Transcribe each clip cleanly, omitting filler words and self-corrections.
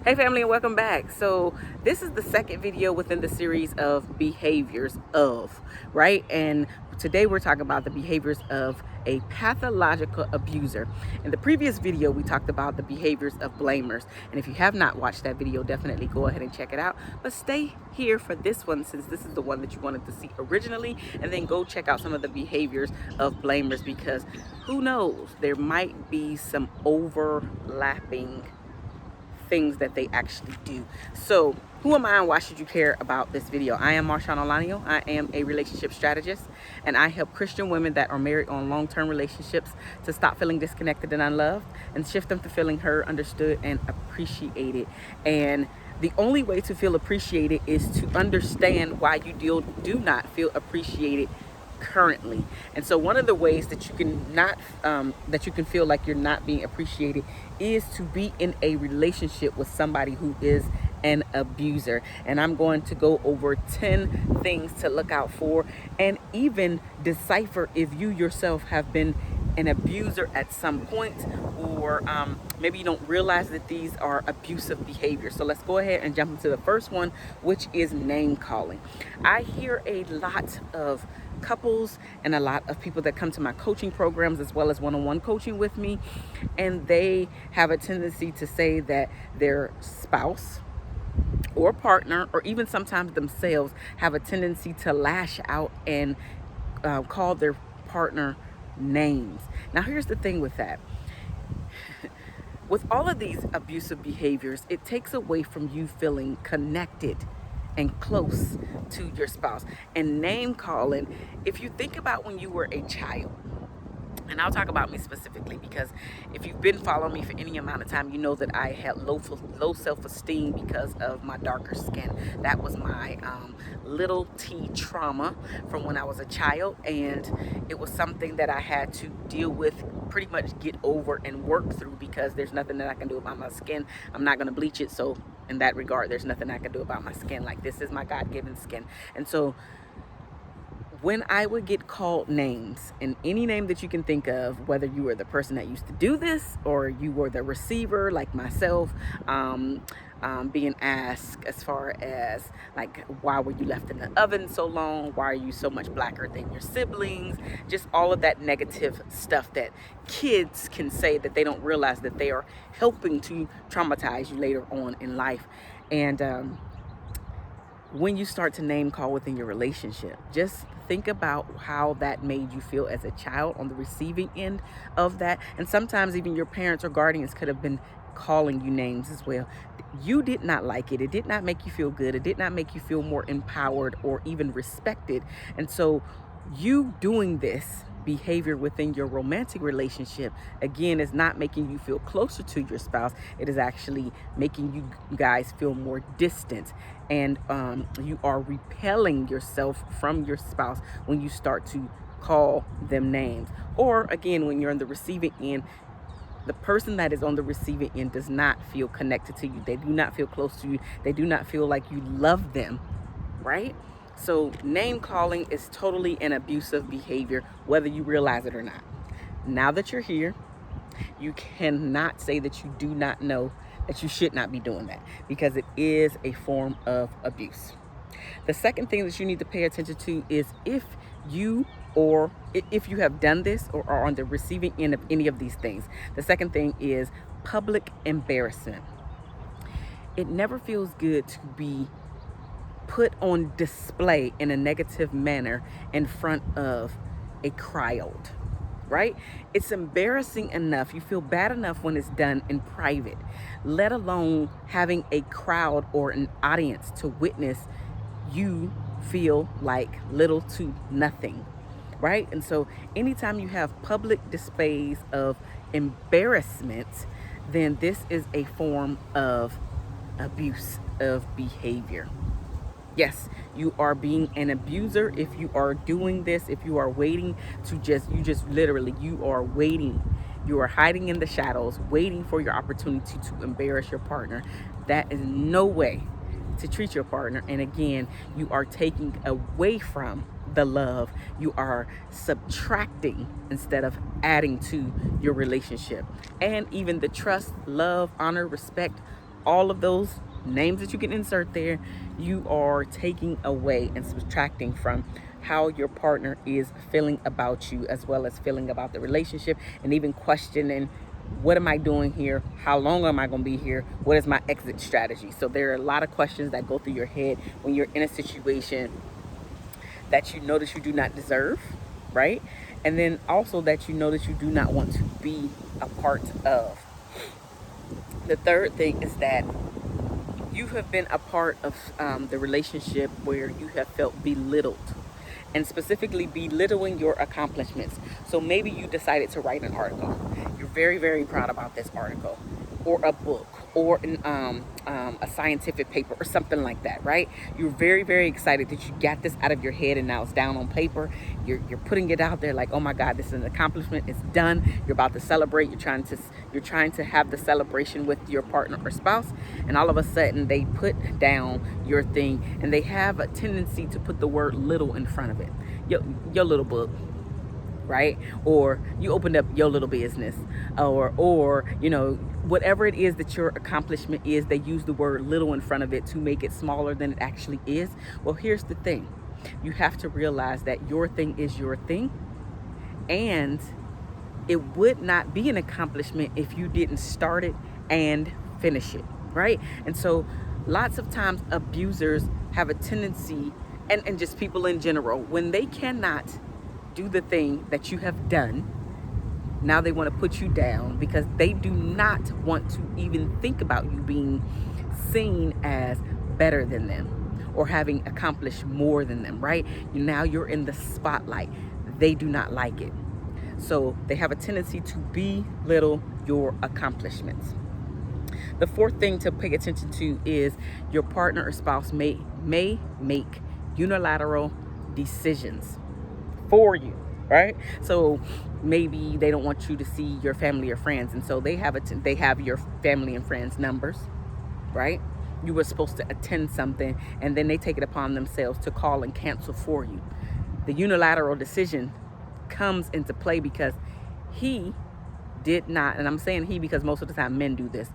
Hey family, and welcome back. So this is the second video within the series of behaviors of, right? And today we're talking about the behaviors of a pathological abuser. In the previous video, we talked about the behaviors of blamers. And if you have not watched that video, definitely go ahead and check it out. But stay here for this one, since this is the one that you wanted to see originally, and then go check out some of the behaviors of blamers, because who knows, there might be some overlapping things that they actually do. So who am I and why should you care about this video? I am MarshaunO. I am a relationship strategist, and I help Christian women that are married on long-term relationships to stop feeling disconnected and unloved and shift them to feeling heard, understood, and appreciated. And the only way to feel appreciated is to understand why you do not feel appreciated currently. And so one of the ways that you can not that you can feel like you're not being appreciated is to be in a relationship with somebody who is an abuser. And I'm going to go over 10 things to look out for, and even decipher if you yourself have been an abuser at some point, or maybe you don't realize that these are abusive behaviors. So let's go ahead and jump into the first one, which is name calling. I hear a lot of couples and a lot of people that come to my coaching programs as well as one-on-one coaching with me, and they have a tendency to say that their spouse or partner, or even sometimes themselves, have a tendency to lash out and call their partner names. Now here's the thing with that. With all of these abusive behaviors, it takes away from you feeling connected and close to your spouse. And name calling, if you think about when you were a child, and I'll talk about me specifically, because if you've been following me for any amount of time, you know that I had low self-esteem because of my darker skin. That was my little T trauma from when I was a child, and it was something that I had to deal with, pretty much get over and work through, because there's nothing that I can do about my skin. I'm not going to bleach it, so in that regard, there's nothing I can do about my skin. Like, this is my God-given skin. And so when I would get called names, and any name that you can think of, whether you were the person that used to do this or you were the receiver like myself, being asked as far as like, why were you left in the oven so long? Why are you so much blacker than your siblings? Just all of that negative stuff that kids can say that they don't realize that they are helping to traumatize you later on in life. And when you start to name call within your relationship, just think about how that made you feel as a child on the receiving end of that. And sometimes even your parents or guardians could have been calling you names as well. You did not like it. It did not make you feel good. It did not make you feel more empowered or even respected. And so you doing this behavior within your romantic relationship, again, is not making you feel closer to your spouse. It is actually making you guys feel more distant, and you are repelling yourself from your spouse when you start to call them names. Or again, when you're on the receiving end, the person that is on the receiving end does not feel connected to you. They do not feel close to you. They do not feel like you love them, right? So name calling is totally an abusive behavior, whether you realize it or not. Now that you're here, you cannot say that you do not know that you should not be doing that, because it is a form of abuse. The second thing that you need to pay attention to is if you have done this or are on the receiving end of any of these things. The second thing is public embarrassment. It never feels good to be put on display in a negative manner in front of a crowd, right? It's embarrassing enough. You feel bad enough when it's done in private, let alone having a crowd or an audience to witness you feel like little to nothing, right? And so anytime you have public displays of embarrassment, then this is a form of abuse of behavior. Yes, you are being an abuser if you are doing this, if you are waiting to you are waiting. You are hiding in the shadows, waiting for your opportunity to embarrass your partner. That is no way to treat your partner. And again, you are taking away from the love. You are subtracting instead of adding to your relationship. And even the trust, love, honor, respect, all of those names that you can insert there, you are taking away and subtracting from how your partner is feeling about you, as well as feeling about the relationship, and even questioning, what am I doing here? How long am I going to be here? What is my exit strategy? So there are a lot of questions that go through your head when you're in a situation that you notice you do not deserve, right? And then also that you notice you do not want to be a part of. The third thing is that you have been a part of the relationship where you have felt belittled, and specifically belittling your accomplishments. So maybe you decided to write an article. You're very, very proud about this article, or a book, or a scientific paper, or something like that, right? You're very, very excited that you got this out of your head and now it's down on paper. You're putting it out there like, oh my God, this is an accomplishment. It's done. You're about to celebrate. You're trying to have the celebration with your partner or spouse, and all of a sudden they put down your thing, and they have a tendency to put the word little in front of it. Your little book, right? Or you opened up your little business, or whatever it is that your accomplishment is, they use the word little in front of it to make it smaller than it actually is. Well, here's the thing. You have to realize that your thing is your thing, and it would not be an accomplishment if you didn't start it and finish it, right? And so lots of times abusers have a tendency, and just people in general, when they cannot do the thing that you have done, now they want to put you down because they do not want to even think about you being seen as better than them or having accomplished more than them, right? Now you're in the spotlight. They do not like it. So they have a tendency to belittle your accomplishments. The fourth thing to pay attention to is your partner or spouse may make unilateral decisions for you, right? So maybe they don't want you to see your family or friends, and so they have your family and friends numbers, right? You were supposed to attend something, and then they take it upon themselves to call and cancel for you. The unilateral decision comes into play because he did not, and I'm saying he because most of the time men do this.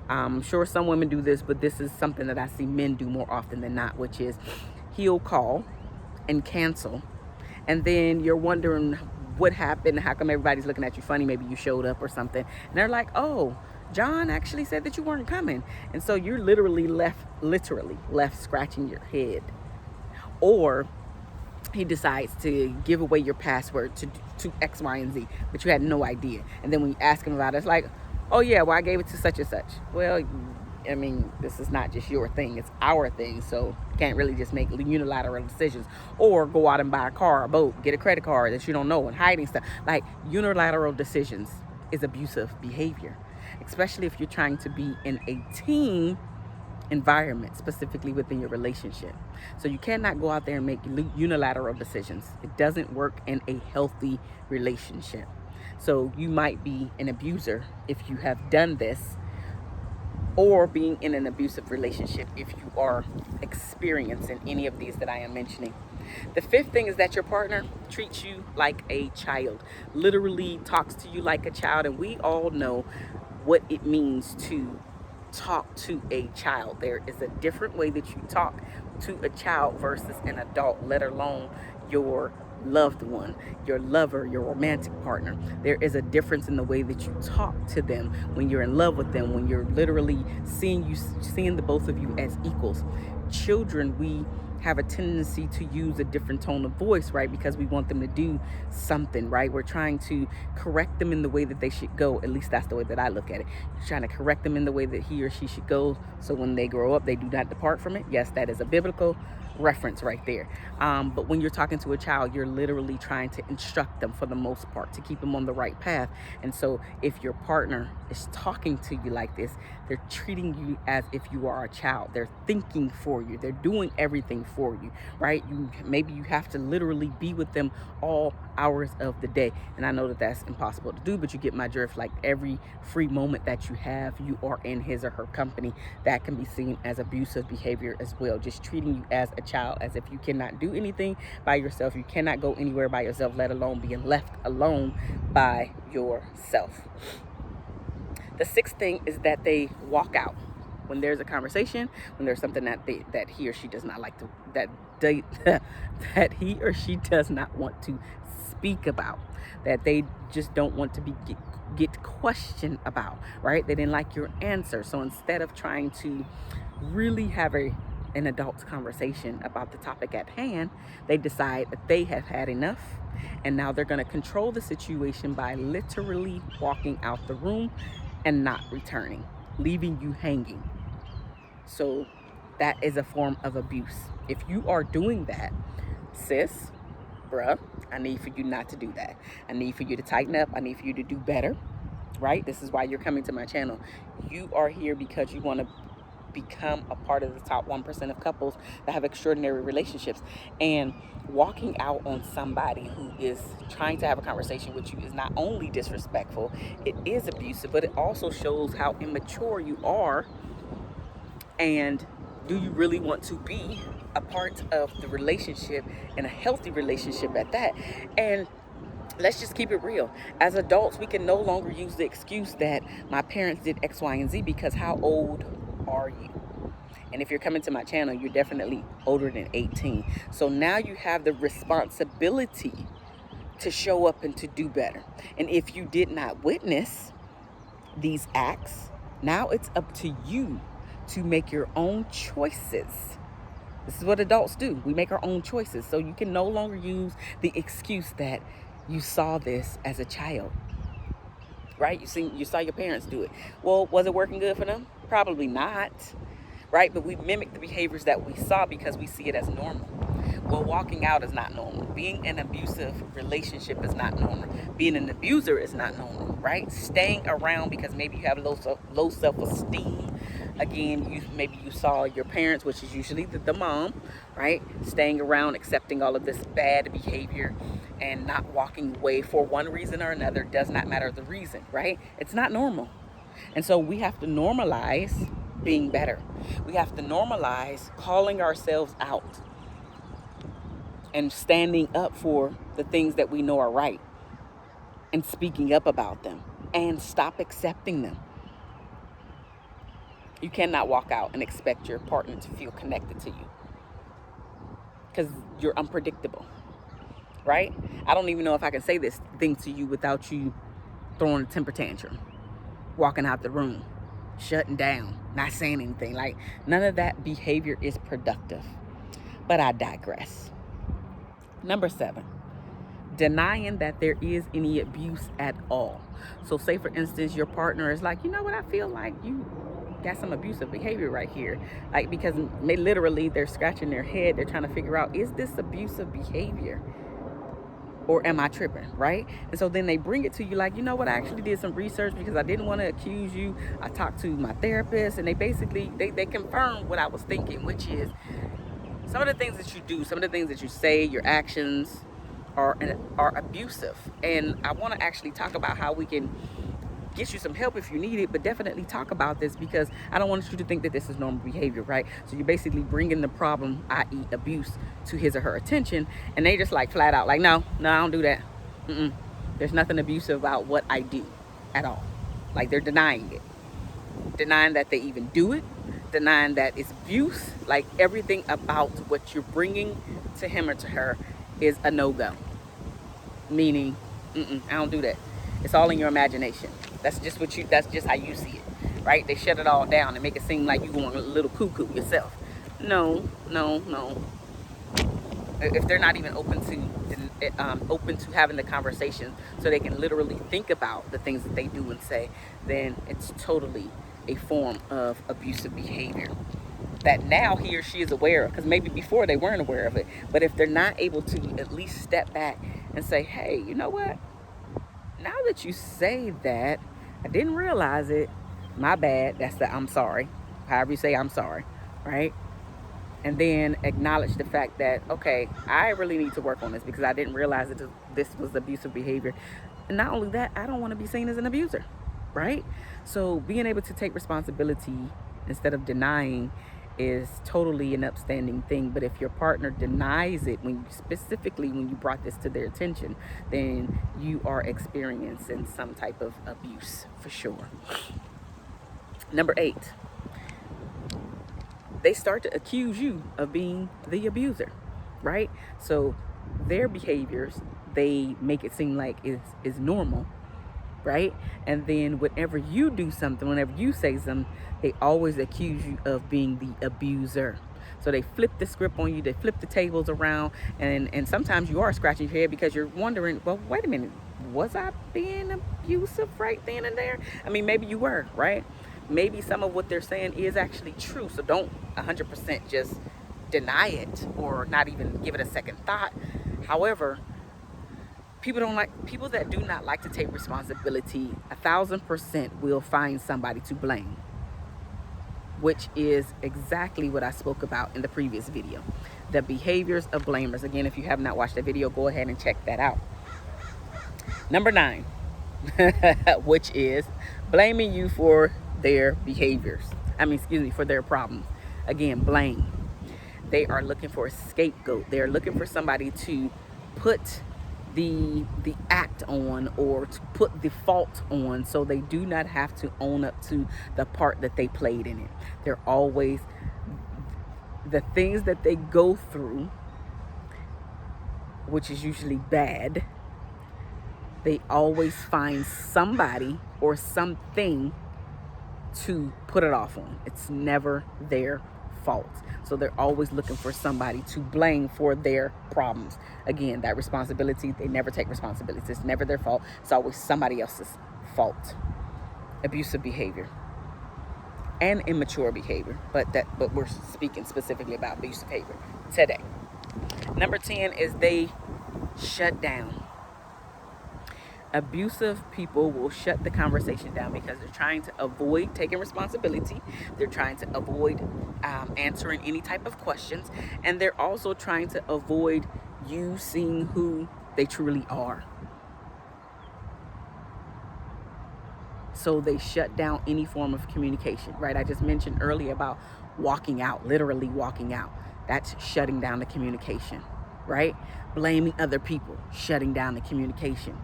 I'm sure some women do this, but this is something that I see men do more often than not, which is he'll call and cancel, and then you're wondering what happened, how come everybody's looking at you funny, maybe you showed up or something, and they're like, oh, John actually said that you weren't coming. And so you're literally left scratching your head. Or he decides to give away your password to X, Y, and Z, but you had no idea. And then when you ask him about it, it's like, oh yeah, well, I gave it to such and such. Well, I mean, this is not just your thing, it's our thing. So you can't really just make unilateral decisions or go out and buy a car, a boat, get a credit card that you don't know, and hiding stuff. Like, unilateral decisions is abusive behavior, especially if you're trying to be in a team environment, specifically within your relationship. So you cannot go out there and make unilateral decisions. It doesn't work in a healthy relationship. So you might be an abuser if you have done this, or being in an abusive relationship if you are experiencing any of these that I am mentioning. The fifth thing is that your partner treats you like a child, literally talks to you like a child. And we all know what it means to talk to a child. There is a different way that you talk to a child versus an adult, let alone your loved one, your lover, your romantic partner. There is a difference in the way that you talk to them when you're in love with them, when you're literally seeing the both of you as equals. Children, we have a tendency to use a different tone of voice, right? Because we want them to do something, right? We're trying to correct them in the way that they should go. At least that's the way that I look at it. You're trying to correct them in the way that he or she should go, so when they grow up, they do not depart from it. Yes, that is a biblical reference right there. But when you're talking to a child, you're literally trying to instruct them for the most part, to keep them on the right path. And so if your partner is talking to you like this, they're treating you as if you are a child. They're thinking for you. They're doing everything for you, right? Maybe you have to literally be with them all hours of the day. And I know that that's impossible to do, but you get my drift. Like, every free moment that you have, you are in his or her company. That can be seen as abusive behavior as well. Just treating you as a child, as if you cannot do anything by yourself. You cannot go anywhere by yourself, let alone being left alone by yourself. The sixth thing is that they walk out. when there's a conversation, when there's something that he or she does not like to, that he or she does not want to speak about, that they just don't want to get questioned about, right? They didn't like your answer. So instead of trying to really have an adult conversation about the topic at hand, they decide that they have had enough, and now they're going to control the situation by literally walking out the room and not returning, leaving you hanging. So that is a form of abuse. If you are doing that, sis, bruh, I need for you not to do that. I need for you to tighten up. I need for you to do better, right? This is why you're coming to my channel. You are here because you want to become a part of the top 1% of couples that have extraordinary relationships. And walking out on somebody who is trying to have a conversation with you is not only disrespectful, it is abusive, but it also shows how immature you are. And do you really want to be a part of the relationship, and a healthy relationship at that? And let's just keep it real. As adults, we can no longer use the excuse that my parents did X, Y, and Z, because how old are you? And if you're coming to my channel, you're definitely older than 18. So now you have the responsibility to show up and to do better. And if you did not witness these acts, now it's up to you to make your own choices. This is what adults do. We make our own choices. So you can no longer use the excuse that you saw this as a child, right? You saw your parents do it. Well, was it working good for them? Probably not, right? But we mimic the behaviors that we saw because we see it as normal. Well, walking out is not normal. Being in an abusive relationship is not normal. Being an abuser is not normal, right? Staying around because maybe you have low self-esteem. Again, maybe you saw your parents, which is usually the mom, right? Staying around, accepting all of this bad behavior and not walking away for one reason or another. Does not matter the reason, right? It's not normal. And so we have to normalize being better. We have to normalize calling ourselves out and standing up for the things that we know are right and speaking up about them, and stop accepting them. You cannot walk out and expect your partner to feel connected to you because you're unpredictable, right? I don't even know if I can say this thing to you without you throwing a temper tantrum, walking out the room, shutting down, not saying anything. Like, none of that behavior is productive. But I digress. Number 7, denying that there is any abuse at all. So say, for instance, your partner is like, you know what, I feel like you got some abusive behavior right here. Like, because literally they're scratching their head. They're trying to figure out, is this abusive behavior? Or am I tripping, right? And so then they bring it to you like, you know what, I actually did some research because I didn't want to accuse you. I talked to my therapist, and they basically, they confirmed what I was thinking, which is some of the things that you do, some of the things that you say, your actions are abusive. And I want to actually talk about how we can get you some help if you need it, but definitely talk about this, because I don't want you to think that this is normal behavior, right? So you're basically bringing the problem, i.e. abuse, to his or her attention, and they just like flat out like, no, I don't do that. There's nothing abusive about what I do at all. Like, they're denying it, denying that they even do it, denying that it's abuse. Like, everything about what you're bringing to him or to her is a no-go, meaning I don't do that. It's all in your imagination. That's just how you see it, right? They shut it all down and make it seem like you're going a little cuckoo yourself. No. If they're not even open to having the conversation so they can literally think about the things that they do and say, then it's totally a form of abusive behavior that now he or she is aware of, because maybe before they weren't aware of it. But if they're not able to at least step back and say, hey, you know what? Now that you say that, I didn't realize it. My bad. That's the I'm sorry. However you say I'm sorry, right? And then acknowledge the fact that, okay, I really need to work on this because I didn't realize that this was abusive behavior. And not only that, I don't want to be seen as an abuser, right? So being able to take responsibility instead of denying is totally an upstanding thing. But if your partner denies it, specifically when you brought this to their attention, then you are experiencing some type of abuse for sure. Number 8, they start to accuse you of being the abuser, right? So their behaviors, they make it seem like is normal, right? And then whenever you do something, whenever you say something, they always accuse you of being the abuser. So they flip the script on you, they flip the tables around, and sometimes you are scratching your head because you're wondering, well, wait a minute, was I being abusive right then and there? I mean, maybe you were, right? Maybe some of what they're saying is actually true. So don't 100% just deny it or not even give it a second thought. However, people that do not like to take responsibility 1,000% will find somebody to blame, which is exactly what I spoke about in the previous video. The behaviors of blamers. Again, if you have not watched that video, go ahead and check that out. Number 9, which is blaming you for their behaviors. For their problems. Again, blame. They are looking for a scapegoat. They're looking for somebody to put the act on, or to put the fault on, so they do not have to own up to the part that they played in it. They're always, the things that they go through, which is usually bad, they always find somebody or something to put it off on. It's never their fault. So they're always looking for somebody to blame for their problems. Again, that responsibility, they never take responsibility. It's never their fault. It's always somebody else's fault. Abusive behavior and immature behavior, but we're speaking specifically about abusive behavior today. Number 10 is they shut down. Abusive people will shut the conversation down because they're trying to avoid taking responsibility. They're trying to avoid answering any type of questions. And they're also trying to avoid you seeing who they truly are. So they shut down any form of communication, right? I just mentioned earlier about walking out, literally walking out. That's shutting down the communication, right? Blaming other people, shutting down the communication.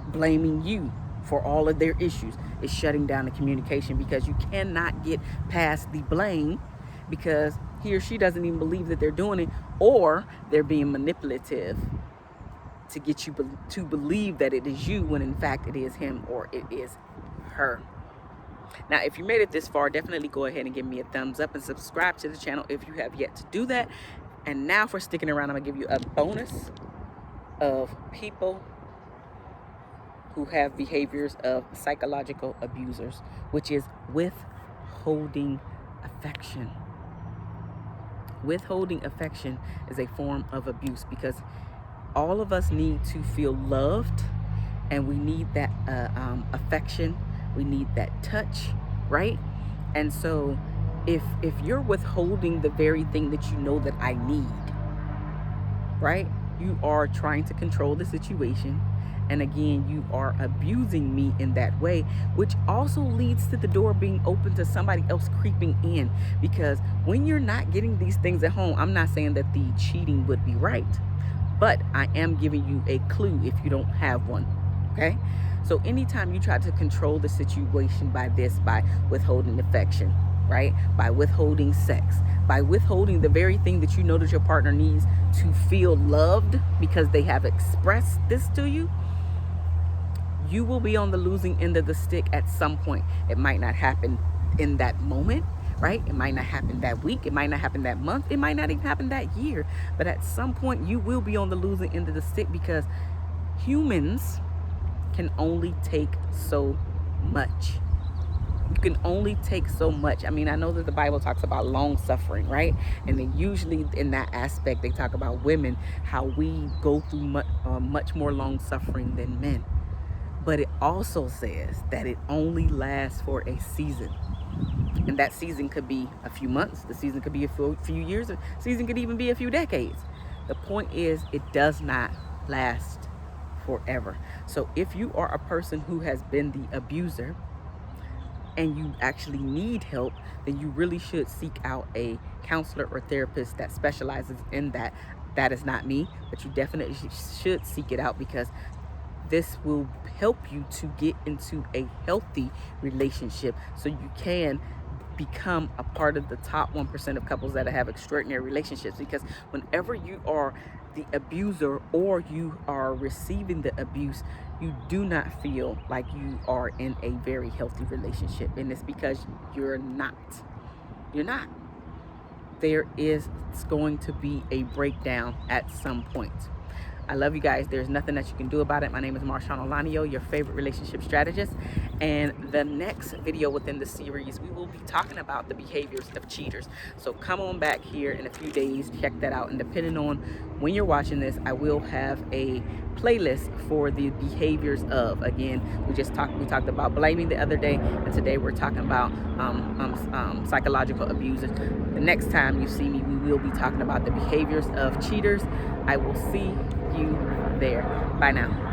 Blaming you for all of their issues is shutting down the communication, because you cannot get past the blame because he or she doesn't even believe that they're doing it, or they're being manipulative to get you to believe that it is you when in fact it is him or it is her. Now, if you made it this far, definitely go ahead and give me a thumbs up and subscribe to the channel if you have yet to do that. And now for sticking around, I'm gonna give you a bonus of people who have behaviors of psychological abusers, which is withholding affection. Withholding affection is a form of abuse, because all of us need to feel loved, and we need that affection. We need that touch, right? And so if you're withholding the very thing that you know that I need, right? You are trying to control the situation. And again, you are abusing me in that way, which also leads to the door being open to somebody else creeping in. Because when you're not getting these things at home, I'm not saying that the cheating would be right, but I am giving you a clue if you don't have one, okay? So anytime you try to control the situation by withholding affection, right? By withholding sex, by withholding the very thing that you know that your partner needs to feel loved because they have expressed this to you, you will be on the losing end of the stick at some point. It might not happen in that moment, right? It might not happen that week. It might not happen that month. It might not even happen that year. But at some point, you will be on the losing end of the stick, because humans can only take so much. You can only take so much. I mean, I know that the Bible talks about long suffering, right? And then usually in that aspect, they talk about women, how we go through much more long suffering than men. But it also says that it only lasts for a season. And that season could be a few months. The season could be a few years. The season could even be a few decades. The point is, it does not last forever. So if you are a person who has been the abuser and you actually need help, then you really should seek out a counselor or therapist that specializes in that. That is not me, but you definitely should seek it out, because this will help you to get into a healthy relationship so you can become a part of the top 1% of couples that have extraordinary relationships. Because whenever you are the abuser or you are receiving the abuse, you do not feel like you are in a very healthy relationship. And it's because you're not. You're not. There is going to be a breakdown at some point. I love you guys. There's nothing that you can do about it. My name is MarshaunO, your favorite relationship strategist. And the next video within the series, we will be talking about the behaviors of cheaters. So come on back here in a few days, check that out. And depending on when you're watching this, I will have a playlist for the behaviors of. Again, we talked about blaming the other day, and today we're talking about psychological abuse. The next time you see me, we will be talking about the behaviors of cheaters. I will see you there. Bye now.